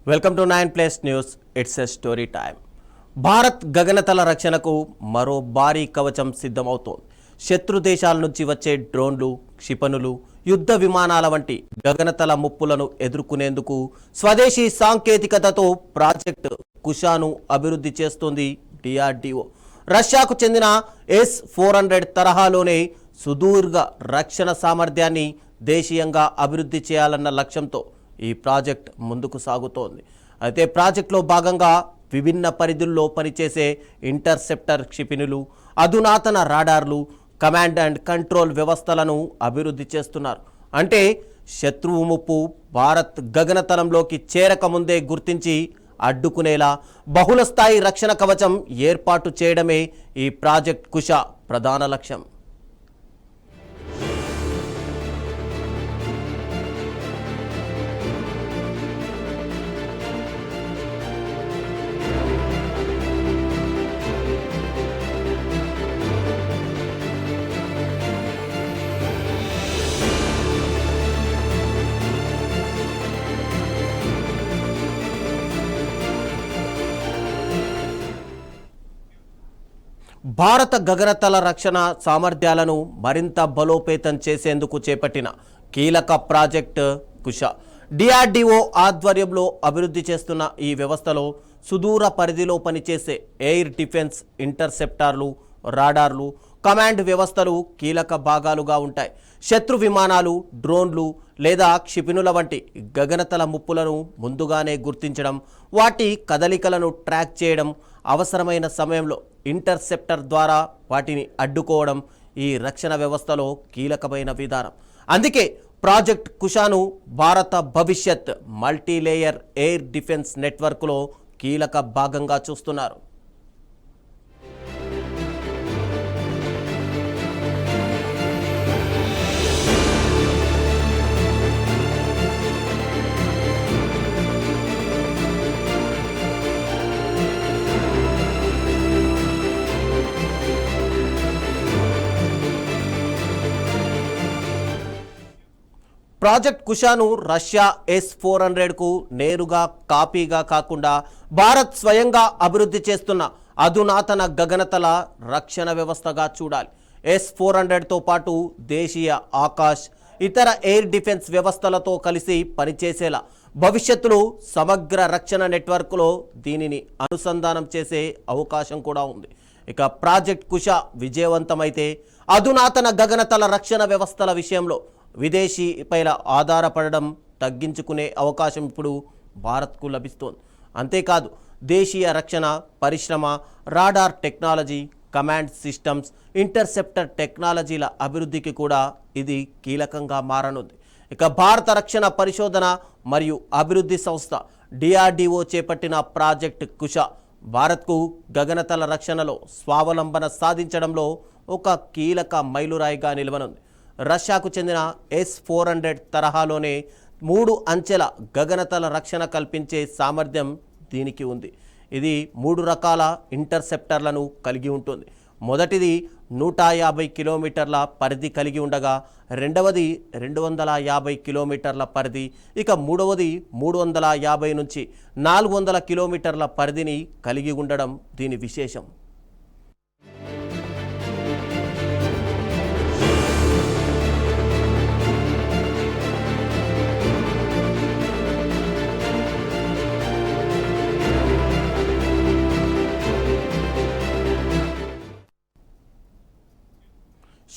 Welcome to 9+ news. It's a story time. Bharat గగనతల రక్షణకు మరో భారీ కవచం సిద్ధమవుతోంది. శత్రు దేశాల నుంచి వచ్చే డ్రోన్లు, క్షిపణులు, యుద్ధ విమానాల వంటి గగనతల ముప్పులను ఎదుర్కొనేందుకు స్వదేశీ సాంకేతికతతో ప్రాజెక్ట్ కుషాను అభివృద్ధి చేస్తుంది డిఆర్డిఓ. రష్యాకు చెందిన S-400 తరహాలోనే సుదీర్ఘ రక్షణ సామర్థ్యాన్ని దేశీయంగా అభివృద్ధి చేయాలన్న లక్ష్యంతో ఈ ప్రాజెక్ట్ ముందుకు సాగుతోంది. అయితే ప్రాజెక్టులో భాగంగా విభిన్న పరిధుల్లో పనిచేసే ఇంటర్సెప్టర్ క్షిపణులు, అధునాతన రాడార్లు, కమాండ్ అండ్ కంట్రోల్ వ్యవస్థలను అభివృద్ధి చేస్తున్నారు. అంటే శత్రువు ముప్పు భారత్ గగనతలంలోకి చేరకముందే గుర్తించి అడ్డుకునేలా బహుళస్థాయి రక్షణ కవచం ఏర్పాటు చేయడమే ఈ ప్రాజెక్ట్ కుష ప్రధాన లక్ష్యం. భారత గగనతల రక్షణ సామర్థ్యాలను మరింత బలోపేతం చేసేందుకు చేపట్టిన కీలక ప్రాజెక్ట్ కుష డిఆర్డిఓ ఆధ్వర్యంలో అభివృద్ధి చేస్తున్న ఈ వ్యవస్థలో సుదూర పరిధిలో పనిచేసే ఎయిర్ డిఫెన్స్ ఇంటర్సెప్టార్లు, రాడార్లు, కమాండ్ వ్యవస్థలు కీలక భాగాలుగా ఉంటాయి. శత్రు విమానాలు, డ్రోన్లు లేదా క్షిపణుల వంటి గగనతల ముప్పులను ముందుగానే గుర్తించడం, వాటి కదలికలను ట్రాక్ చేయడం, అవసరమైన సమయంలో ఇంటర్సెప్టర్ ద్వారా వాటిని అడ్డుకోవడం ఈ రక్షణ వ్యవస్థలో కీలకమైన విధానం. అందుకే ప్రాజెక్ట్ కుషాను భారత భవిష్యత్ మల్టీలేయర్ ఎయిర్ డిఫెన్స్ నెట్వర్క్లో కీలక భాగంగా చూస్తున్నారు. ప్రాజెక్ట్ కుషాను రష్యా S-400కు నేరుగా కాపీగా కాకుండా భారత్ స్వయంగా అభివృద్ధి చేస్తున్న అధునాతన గగనతల రక్షణ వ్యవస్థగా చూడాలి. S-400తో పాటు దేశీయ ఆకాశ్, ఇతర ఎయిర్ డిఫెన్స్ వ్యవస్థలతో కలిసి పనిచేసేలా భవిష్యత్తులో సమగ్ర రక్షణ నెట్వర్క్లో దీనిని అనుసంధానం చేసే అవకాశం కూడా ఉంది. ఇక ప్రాజెక్ట్ కుష విజయవంతమైతే అధునాతన గగనతల రక్షణ వ్యవస్థల విషయంలో విదేశీపైన ఆధారపడడం తగ్గించుకునే అవకాశం ఇప్పుడు భారత్కు లభిస్తోంది. అంతేకాదు దేశీయ రక్షణ పరిశ్రమ, radar technology, command systems, interceptor టెక్నాలజీల అభివృద్ధికి కూడా ఇది కీలకంగా మారనుంది. ఇక భారత రక్షణ పరిశోధన మరియు అభివృద్ధి సంస్థ డిఆర్డిఓ చేపట్టిన ప్రాజెక్ట్ కుష భారత్కు గగనతల రక్షణలో స్వావలంబన సాధించడంలో ఒక కీలక మైలురాయిగా నిలవనుంది. రష్యాకు చెందిన S-400 తరహాలోనే 3 అంచెల గగనతల రక్షణ కల్పించే సామర్థ్యం దీనికి ఉంది. ఇది 3 రకాల ఇంటర్సెప్టర్లను కలిగి ఉంటుంది. మొదటిది 150 కిలోమీటర్ల పరిధి కలిగి ఉండగా, రెండవది 250 కిలోమీటర్ల పరిధి, ఇక మూడవది 350 నుంచి 400 కిలోమీటర్ల పరిధిని కలిగి ఉండడం దీని విశేషం.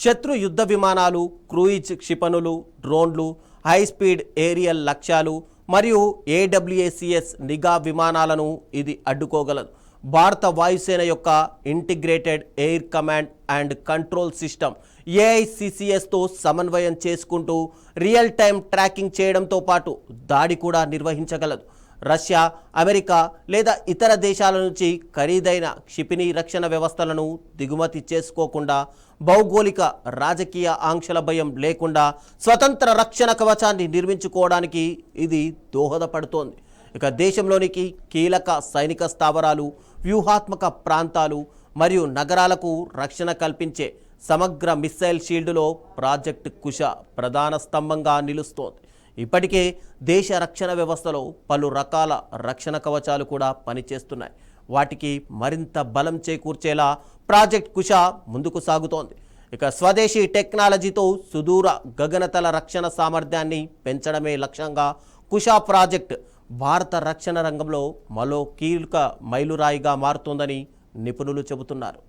శత్రు యుద్ధ విమానాలు, క్రూయిజ్ క్షిపణులు, డ్రోన్లు, హైస్పీడ్ ఏరియల్ లక్ష్యాలు మరియు AWACS నిఘా విమానాలను ఇది అడ్డుకోగలదు. భారత వాయుసేన యొక్క integrated air command and control system AICCSతో సమన్వయం చేసుకుంటూ రియల్ టైం ట్రాకింగ్ చేయడంతో పాటు దాడి కూడా నిర్వహించగలదు. రష్యా, అమెరికా లేదా ఇతర దేశాల నుంచి ఖరీదైన క్షిపణి రక్షణ వ్యవస్థలను దిగుమతి చేసుకోకుండా, భౌగోళిక రాజకీయ ఆంక్షల భయం లేకుండా స్వతంత్ర రక్షణ కవచాన్ని నిర్మించుకోవడానికి ఇది దోహదపడుతోంది. ఇక దేశంలోనికి కీలక సైనిక స్థావరాలు, వ్యూహాత్మక ప్రాంతాలు మరియు నగరాలకు రక్షణ కల్పించే సమగ్ర మిస్సైల్ షీల్డ్లో ప్రాజెక్ట్ కుష ప్రధాన స్తంభంగా నిలుస్తోంది. ఇప్పటికే దేశ రక్షణ వ్యవస్థలో పలు రకాల రక్షణ కవచాలు కూడా పనిచేస్తున్నాయి. వాటికి మరింత బలం చేకూర్చేలా ప్రాజెక్ట్ కుష ముందుకు సాగుతోంది. ఇక స్వదేశీ టెక్నాలజీతో సుదూర గగనతల రక్షణ సామర్థ్యాన్ని పెంచడమే లక్ష్యంగా కుష ప్రాజెక్ట్ భారత రక్షణ రంగంలో మరో కీలక మైలురాయిగా మారుతోందని నిపుణులు చెబుతున్నారు.